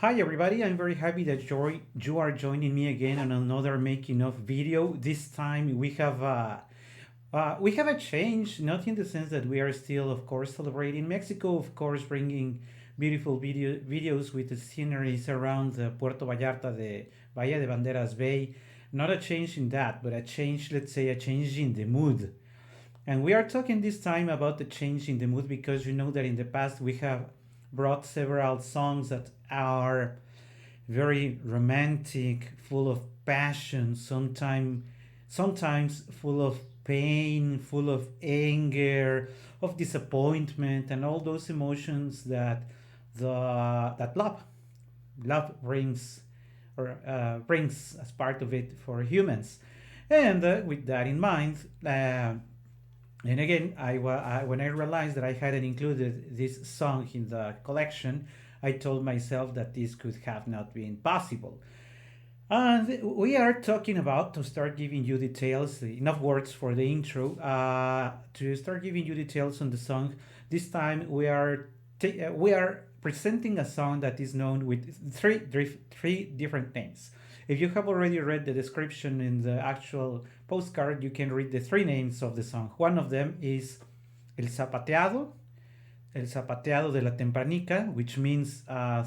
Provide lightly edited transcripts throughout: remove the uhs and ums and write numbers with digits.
Hi everybody, I'm very happy that you are joining me again on another making of video. This time we have a change, not in the sense that we are still, of course, celebrating Mexico, of course, bringing beautiful videos with the sceneries around the Puerto Vallarta, the Bahía de Banderas Bay. Not a change in that, but a change, let's say, a change in the mood. And we are talking this time about the change in the mood because you know that in the past we have brought several songs that are very romantic, full of passion, sometimes full of pain, full of anger, of disappointment, and all those emotions that love brings brings as part of it for humans. And with that in mind, and again, when I realized that I hadn't included this song in the collection, I told myself that this could have not been possible. And we are talking about to start giving you details, enough words for the intro, to start giving you details on the song. This time we are presenting a song that is known with three different names. If you have already read the description in the actual postcard, you can read the three names of the song. One of them is El Zapateado, El Zapateado de la Tempranica, which means, I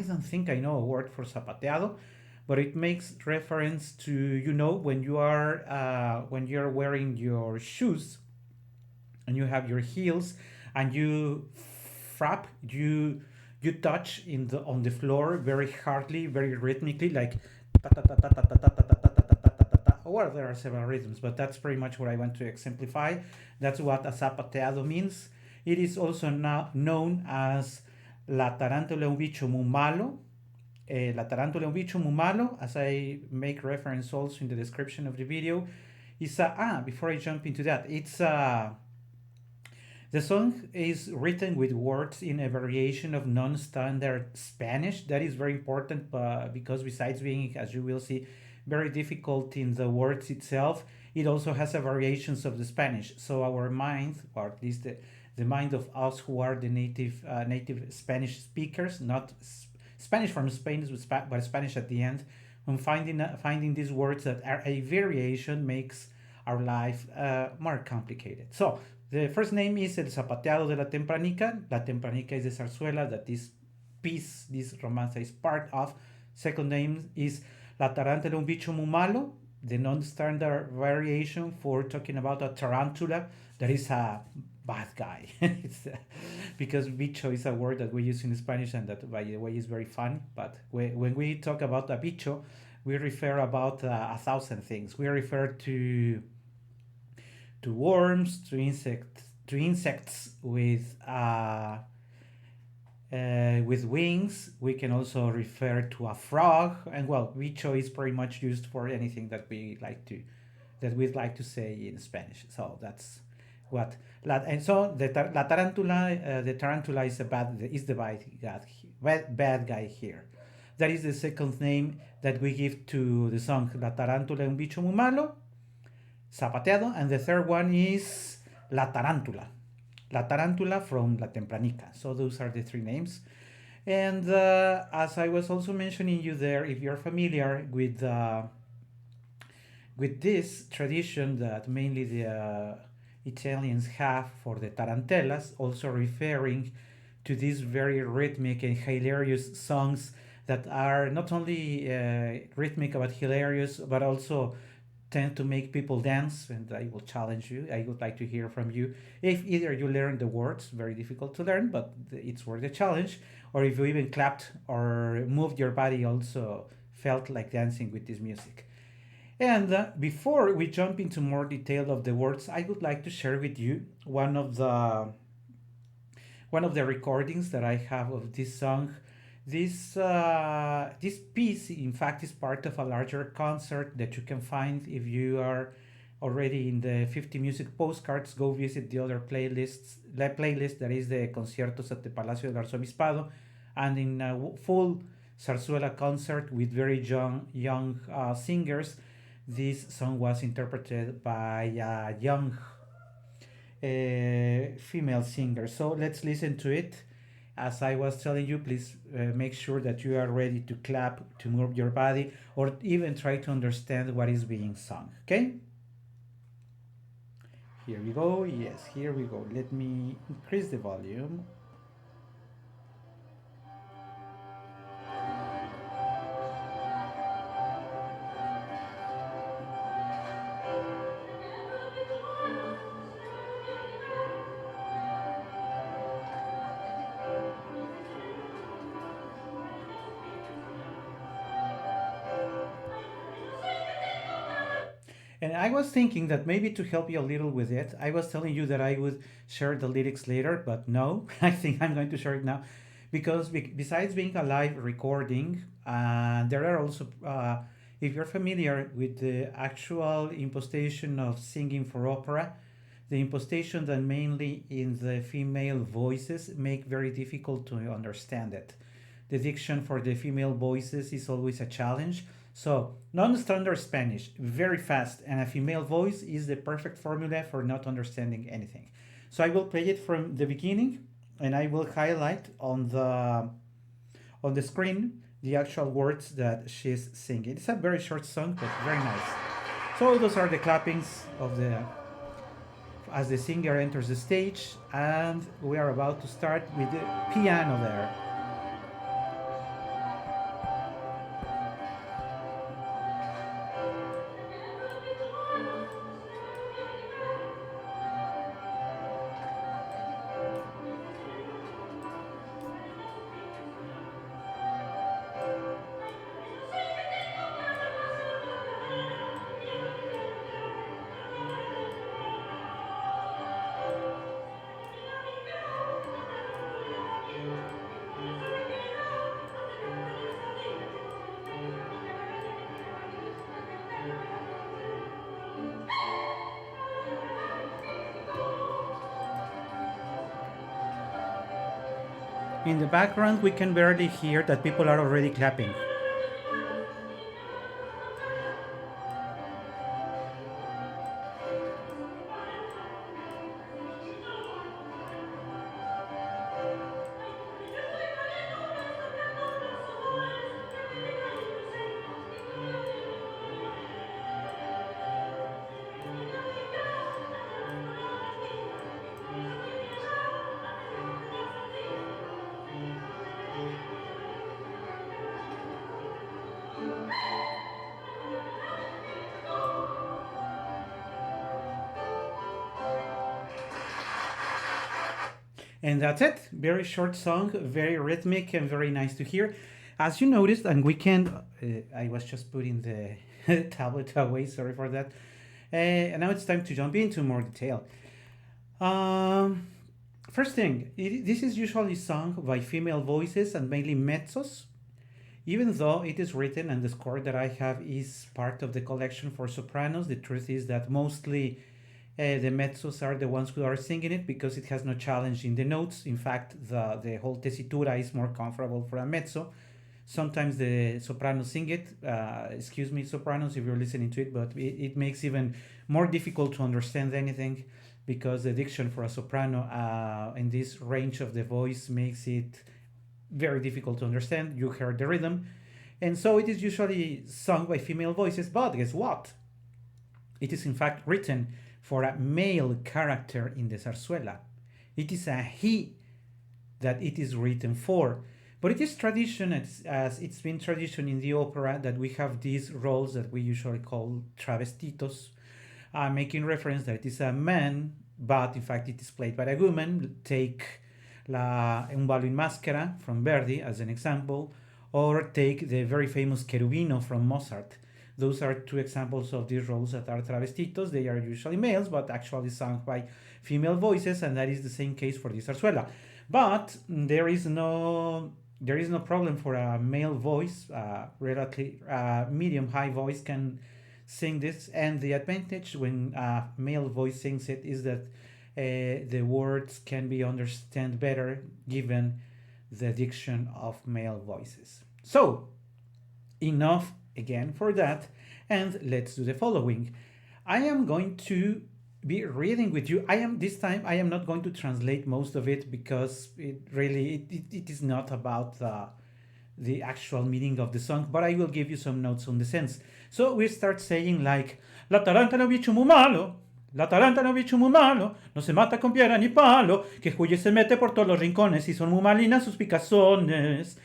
don't think I know a word for zapateado, but it makes reference to, when you're wearing your shoes and you have your heels and you frap you touch in the on the floor very hardly, very rhythmically, like well, there are several rhythms, but that's pretty much what I want to exemplify. That's what a zapateado means. It is also now known as la tarántula un bicho muy malo. La tarántula un bicho muy malo, as I make reference also in the description of the video, is before I jump into that, the song is written with words in a variation of non-standard Spanish. That is very important because besides being, as you will see, very difficult in the words itself, it also has a variations of the Spanish. So our mind, or at least the mind of us who are the native Spanish speakers, not Spanish from Spain, but Spanish at the end, when finding these words that are a variation makes our life more complicated. So the first name is El Zapateado de la Tempranica. La Tempranica is the zarzuela that this romance is part of. Second name is La Tarantula un bicho muy malo, the non-standard variation for talking about a tarantula that is a bad guy. Because bicho is a word that we use in Spanish and that, by the way, is very fun. But when we talk about a bicho, we refer about a thousand things. We refer to worms, to insects with wings. We can also refer to a frog, and well, bicho is pretty much used for anything that we'd like to say in Spanish. So that's what. And so the tarantula is the bad guy here. That is the second name that we give to the song La Tarántula un bicho muy malo, Zapateado, and the third one is La Tarántula. La Tarántula from La Tempranica. So those are the three names. And as I was also mentioning you there, if you're familiar with this tradition that mainly the Italians have for the tarantellas, also referring to these very rhythmic and hilarious songs that are not only rhythmic but hilarious, but also tend to make people dance. And I will challenge you. I would like to hear from you if either you learned the words, very difficult to learn, but it's worth the challenge, or if you even clapped or moved your body, also felt like dancing with this music. And before we jump into more detail of the words, I would like to share with you one of the recordings that I have of this song. This piece, in fact, is part of a larger concert that you can find if you are already in the 50 music postcards. Go visit the other playlists. The playlist that is the Conciertos at the Palacio del Arzobispado, and in a full zarzuela concert with very young singers. This song was interpreted by a young female singer. So let's listen to it As I was telling you, please make sure that you are ready to clap, to move your body, or even try to understand what is being sung. Okay? Here we go. Yes, here we go. Let me increase the volume. And I was thinking that maybe to help you a little with it, I was telling you that I would share the lyrics later, but no, I think I'm going to share it now. Because besides being a live recording, there are also, if you're familiar with the actual impostation of singing for opera, the impostation that mainly in the female voices make very difficult to understand it. The diction for the female voices is always a challenge. So, non standard Spanish, very fast, and a female voice is the perfect formula for not understanding anything. So, I will play it from the beginning and I will highlight on the screen the actual words that she's singing. It's a very short song, but very nice. So, those are the clappings of the as the singer enters the stage, and we are about to start with the piano there. In the background, we can barely hear that people are already clapping. And that's it. Very short song, very rhythmic, and very nice to hear. As you noticed, and we can, I was just putting the tablet away, sorry for that. And now it's time to jump into more detail. Um, First thing, this is usually sung by female voices and mainly mezzos, even though it is written and the score that I have is part of the collection for sopranos. The truth is that mostly the mezzos are the ones who are singing it because it has no challenge in the notes. In fact, the whole tessitura is more comfortable for a mezzo. Sometimes the sopranos sing it. Excuse me, sopranos, if you're listening to it, but it makes even more difficult to understand anything because the diction for a soprano in this range of the voice makes it very difficult to understand. You heard the rhythm. And so it is usually sung by female voices, but guess what? It is in fact written for a male character in the zarzuela. It is a he that it is written for. But it is tradition, as it's been tradition in the opera, that we have these roles that we usually call travestitos, making reference that it is a man, but in fact it is played by a woman. Take Un ballo in maschera from Verdi as an example, or take the very famous Cherubino from Mozart. Those are two examples of these roles that are travestitos. They are usually males, but actually sung by female voices, and that is the same case for the zarzuela. But there is no problem for a male voice, relatively medium high voice can sing this, and the advantage when a male voice sings it is that the words can be understood better given the diction of male voices. So, enough again for that, and let's do the following. I am going to be reading with you. I am this time. I am not going to translate most of it because it is not about the actual meaning of the song, but I will give you some notes on the sense. So we start saying like, la tarantana bicho muy malo, la tarantana bicho muy malo, no se mata con piedra ni palo, que huye se mete por todos los rincones y son muy malinas sus picazones.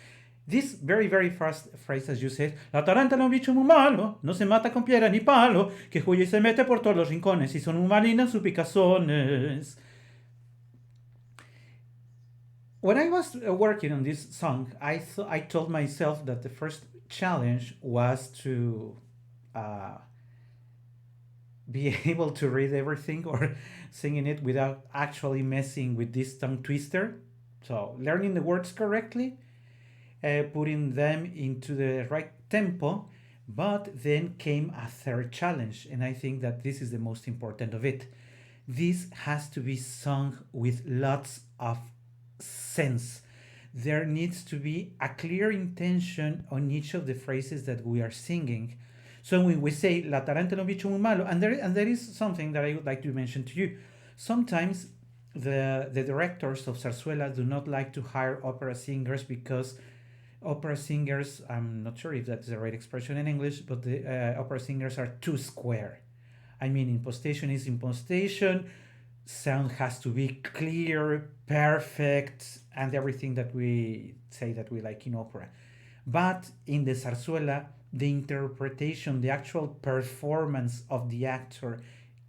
This very, very first phrase, as you said, la tarantana es un bicho muy malo, no se mata con piedra ni palo, que huye y se mete por todos los rincones y son muy malinas sus picazones. When I was working on this song, I told myself that the first challenge was to uh, be able to read everything or singing it without actually messing with this tongue twister. So learning the words correctly, putting them into the right tempo. But then came a third challenge, and I think that this is the most important of it. This has to be sung with lots of sense. There needs to be a clear intention on each of the phrases that we are singing. So when we say La tarantela un bicho muy malo, and there is something that I would like to mention to you. Sometimes the directors of zarzuela do not like to hire opera singers because opera singers, I'm not sure if that's the right expression in English, but the opera singers are too square. I mean, impostation is impostation, sound has to be clear, perfect, and everything that we say that we like in opera. But in the zarzuela, the interpretation, the actual performance of the actor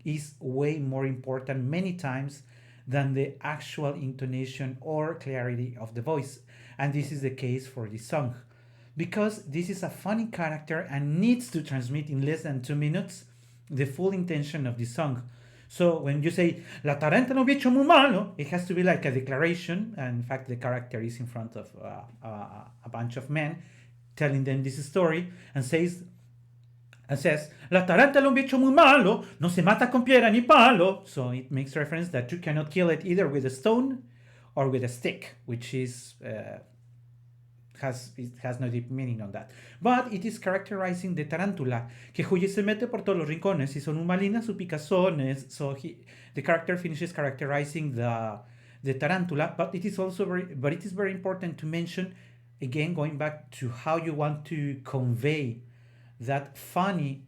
is way more important many times than the actual intonation or clarity of the voice. And this is the case for this song. Because this is a funny character and needs to transmit in less than 2 minutes the full intention of the song. So when you say La tarantela un bicho muy malo, it has to be like a declaration. And in fact, the character is in front of a bunch of men telling them this story and says, La tarantela un bicho muy malo, no se mata con piedra ni palo. So it makes reference that you cannot kill it either with a stone or with a stick, which is it has no deep meaning on that. But it is characterizing the tarantula, que huye se mete por todos los rincones y son humalinas su picazones. So the character finishes characterizing the tarantula, but it is also very important to mention, again, going back to how you want to convey that fun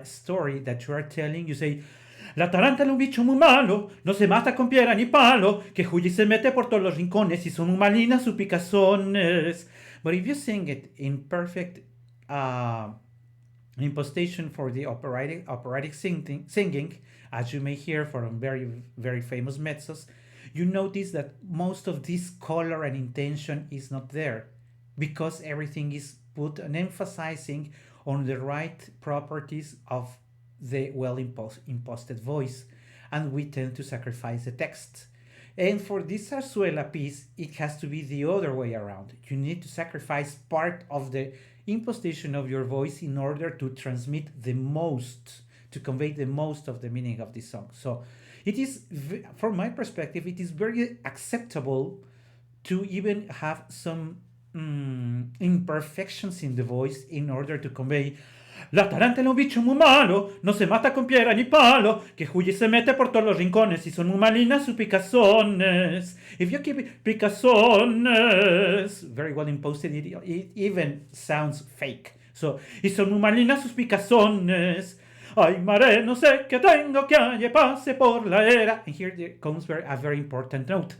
story that you are telling. You say, La tarantela es un bicho muy malo, no se mata con piedra ni palo, que huye y se mete por todos los rincones y son muy malinas sus picazones. But if you sing it in perfect impostation for the operatic singing, as you may hear from very, very famous mezzos, you notice that most of this color and intention is not there because everything is put and emphasizing on the right properties of the well imposted voice, and we tend to sacrifice the text. And for this zarzuela piece, it has to be the other way around. You need to sacrifice part of the imposition of your voice in order to transmit the most, to convey the most of the meaning of this song. So it is, from my perspective, it is very acceptable to even have some imperfections in the voice in order to convey La tarantela es un bicho muy malo, no se mata con piedra ni palo, que huye y se mete por todos los rincones y son muy malinas sus picazones. If you keep it, picazones, very well imposted, it even sounds fake. So, y son muy malinas sus picazones. Ay, mare, no sé qué tengo que halle pase por la era. And here there comes a very important note.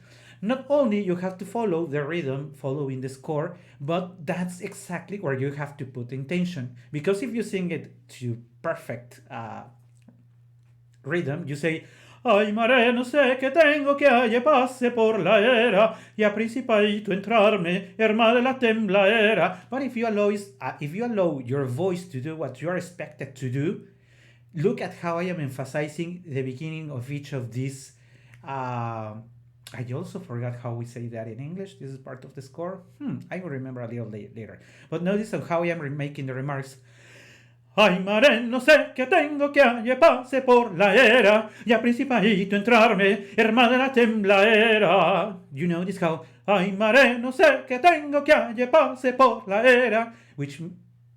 Not only you have to follow the rhythm, following the score, but that's exactly where you have to put intention. Because if you sing it to perfect rhythm, you say, Ay, mare, no sé qué tengo que halle pase por la era y a principito entrarme, herma de la temblaera. But if you allow your voice to do what you are expected to do, look at how I am emphasizing the beginning of each of these. I also forgot how we say that in English. This is part of the score. I will remember a little later. But notice how I am making the remarks. Ay, mare, no sé qué tengo que halle pase por la era y a principito entrarme, hermana de la temblaera. You notice how, ay, mare, no sé qué tengo que halle pase por la era, which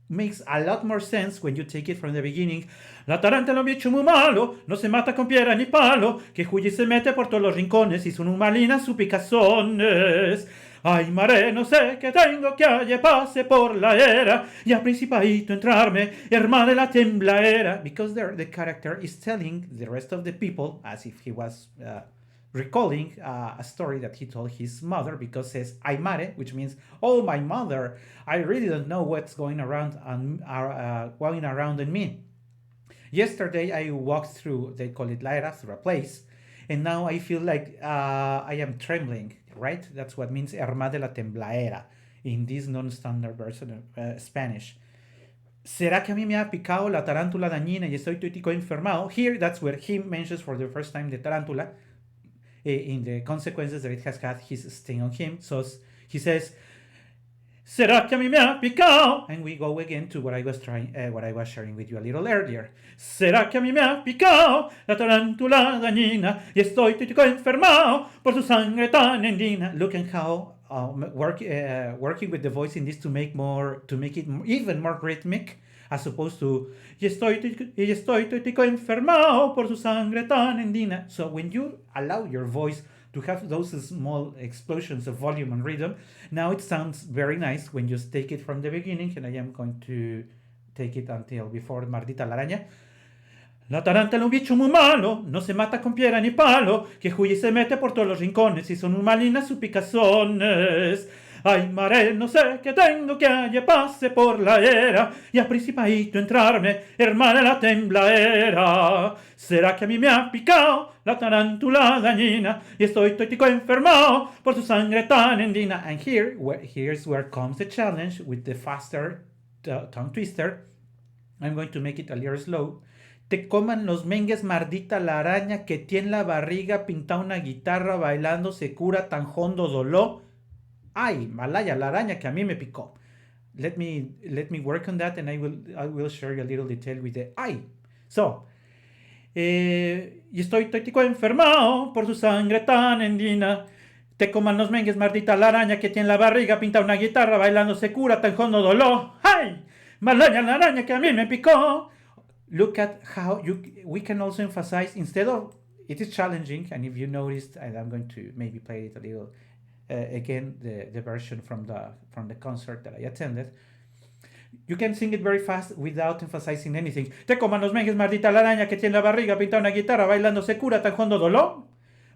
makes a lot more sense when you take it from the beginning. La tarántula es un bicho muy malo, no se mata con piedra ni palo, que huye y se mete por todos los rincones y son un malina su picazones. Ay, mare, no sé qué tengo que halle pase por la era y a principito entrarme, hermana de la temblaera. Because there, the character is telling the rest of the people, as if he was recalling a story that he told his mother, because says ay mare, which means oh my mother, I really don't know what's going around in me. Yesterday I walked through, they call it la era, through a place, and now I feel like I am trembling, right? That's what means hermana de la temblaera in this non-standard version of Spanish. ¿Será que a mí me ha picado la tarántula dañina y estoy tuitico enfermado? Here, that's where he mentions for the first time the tarantula, in the consequences that it has had his sting on him. So he says, ¿será que a mí me ha picado? And we go again to what I was sharing with you a little earlier. ¿Será que a mí me ha picado la tarántula dañina y estoy títico enfermado por su sangre tan endina? Look at how working with the voice in this to make it even more rhythmic, as opposed to y estoy títico enfermado por su sangre tan endina. So when you allow your voice to have those small explosions of volume and rhythm, now it sounds very nice when you take it from the beginning, and I am going to take it until before Mardita la araña. La tarántula es un bicho muy malo, no se mata con piedra ni palo, que huye y se mete por todos los rincones y son muy malinas sus picazones. Ay, mare, no sé qué tengo que halle pase por la era y a principito entrarme, hermana la temblaera. ¿Será que a mí me ha picado la tarántula dañina y estoy totico enfermado por su sangre tan endina? And here's where comes the challenge with the faster tongue twister. I'm going to make it a little slow. Te coman los mengues, mardita la araña que tiene la barriga, pinta una guitarra, bailando se cura tan hondo dolor. Ay, malaya la araña que a mí me picó. Let me work on that, and I will share you a little detail with the ay. So, y estoy tico enfermado por su sangre tan endina. Te coman los mengues, mardita la araña que tiene la barriga, pinta una guitarra, bailando se cura tan hondo dolor. Ay, malaya la araña que a mí me picó. Look at how we can also emphasize, instead of, it is challenging, and if you noticed, and I'm going to maybe play it a little again, the version from the concert that I attended. You can sing it very fast without emphasizing anything. Te coman los mengues, maldita la araña que tiene la barriga, pinta una guitarra, bailando se cura tan hondo dolor.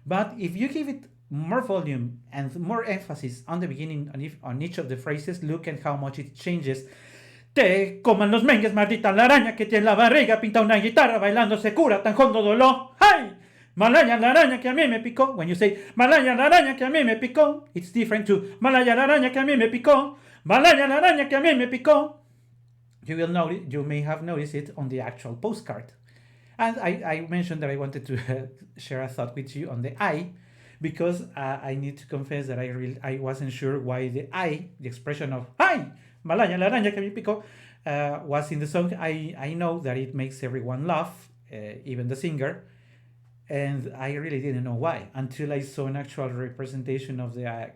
But if you give it more volume and more emphasis on the beginning, on each of the phrases, look at how much it changes. Te coman los mengues, maldita la araña que tiene la barriga, pinta una guitarra, bailando se cura tan hondo dolor. ¡Ay! Malaya la araña que a mí me picó. When you say malaya la araña que a mí me picó, it's different to malaya la araña que a mí me picó. Malaya la araña que a mí me picó. You may have noticed it on the actual postcard. And I mentioned that I wanted to share a thought with you on the I, because I need to confess that I wasn't sure why the I, the expression of ay, malaya la araña que me picó, was in the song. I know that it makes everyone laugh, even the singer, and I really didn't know why until I saw an actual representation of the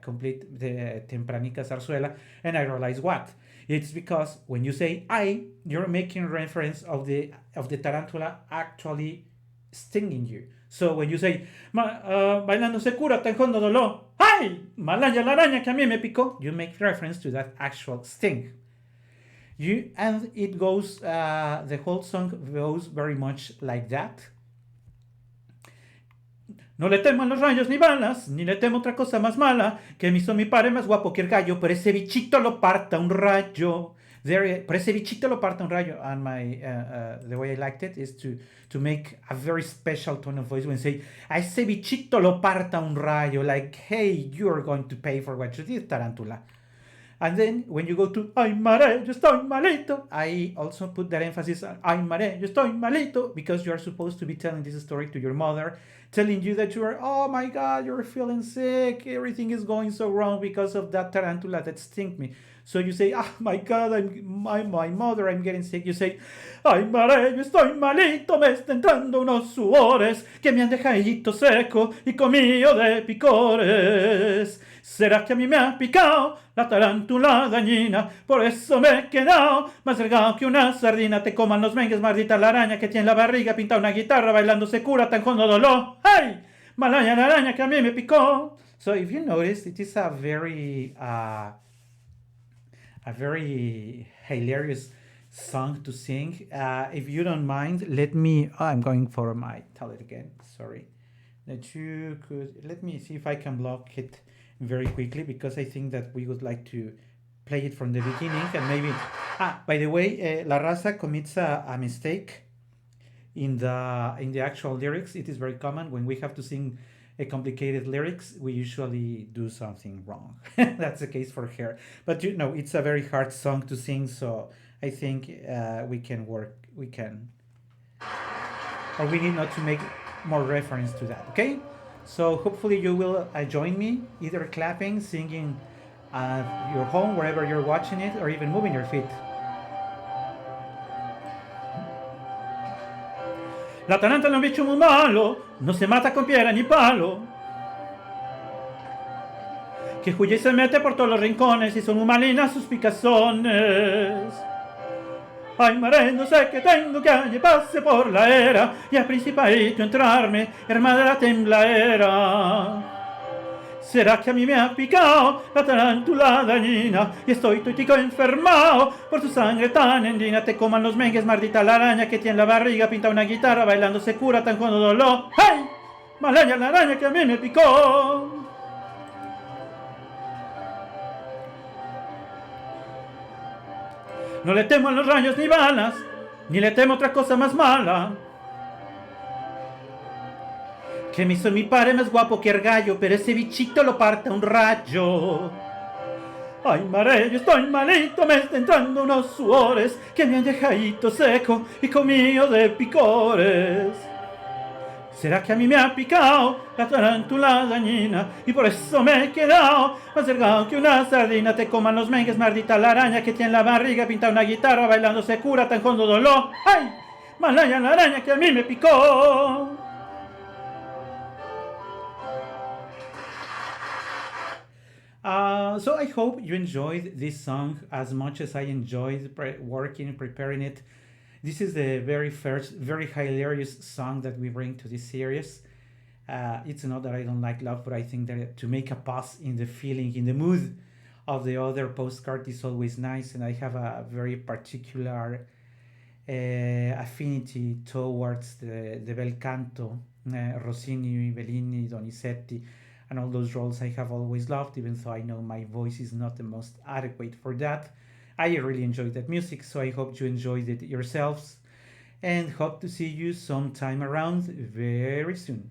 Tempranica zarzuela, and I realized what. It's because when you say I, you're making reference of the tarantula actually stinging you. So when you say bailando se cura tan hondo dolor, ay, malaya la araña que a mí me picó, you make reference to that actual sting. And it goes, the whole song goes very much like that. No le temo a los rayos ni balas, ni le temo otra cosa más mala, que me hizo mi padre más guapo que el gallo, pero ese bichito lo parta un rayo. Pero ese bichito lo parta un rayo. And the way I liked it is to make a very special tone of voice when say, a ese bichito lo parta un rayo, like, hey, you're going to pay for what you did, tarantula. And then when you go to ay mare, yo estoy malito, I also put that emphasis on ay mare, yo estoy malito, because you are supposed to be telling this story to your mother, telling you that you are, oh my God, you're feeling sick, everything is going so wrong because of that tarantula that stung me. So you say, oh my God, my mother, I'm getting sick. You say, ay mare, yo estoy malito, me está entrando unos sudores que me han dejadito seco y comido de picores. ¿Será que a mí me ha picado la tarántula dañina? Por eso me he quedado más delgado que una sardina. Te coman los mengues, maldita la araña que tiene en la barriga, pinta una guitarra, bailando se cura tan hondo dolor. ¡Ay! Malaya la araña que a mí me picó. So if you notice, it is a very hilarious song to sing. If you don't mind, let me. Oh, I'm going for my tablet again. Sorry. That you could let me see if I can block it very quickly because I think that we would like to play it from the beginning and maybe. By the way, La Raza commits a mistake in the actual lyrics. It is very common when we have to sing a complicated lyrics. We usually do something wrong. That's the case for her. But you know, it's a very hard song to sing, so I think we can work. We can, or we need not to make more reference to that. Okay. So hopefully you will join me, either clapping, singing at your home, wherever you're watching it, or even moving your feet. La tarántula es un bicho muy malo, no se mata con piedra ni palo. Que huye y se mete por todos los rincones y son muy malinas sus picazones. Ay, mare, no sé qué tengo que allí pase por la era y a principalito entrarme, hermana de la tembladera. ¿Será que a mí me ha picado la tarántula dañina y estoy tuitico enfermado por tu sangre tan endina? Te coman los mengues, maldita la araña que tiene en la barriga, pinta una guitarra, bailando se cura tan hondo dolor. ¡Ay! Malaya la araña que a mí me picó. No le temo a los rayos ni balas, ni le temo otra cosa más mala. Que me hizo mi padre más guapo que el gallo, pero ese bichito lo parta un rayo. Ay, mare, yo estoy malito, me está entrando unos sudores que me han dejadito seco y comido de picores. ¿Será que a mí me ha picado la tarántula dañina y por eso me he quedado más delgado que una sardina? Te coman los mengues, maldita la araña que tiene en la barriga, pinta una guitarra, bailando se cura tan hondo dolor. ¡Ay! Malaya la araña que a mí me picó. So I hope you enjoyed this song as much as I enjoyed working, preparing it. This is the very first, very hilarious song that we bring to this series. It's not that I don't like love, but I think that to make a pause in the feeling, in the mood of the other postcard is always nice, and I have a very particular affinity towards the bel canto, Rossini, Bellini, Donizetti, and all those roles I have always loved, even though I know my voice is not the most adequate for that. I really enjoyed that music, so I hope you enjoyed it yourselves, and hope to see you sometime around very soon.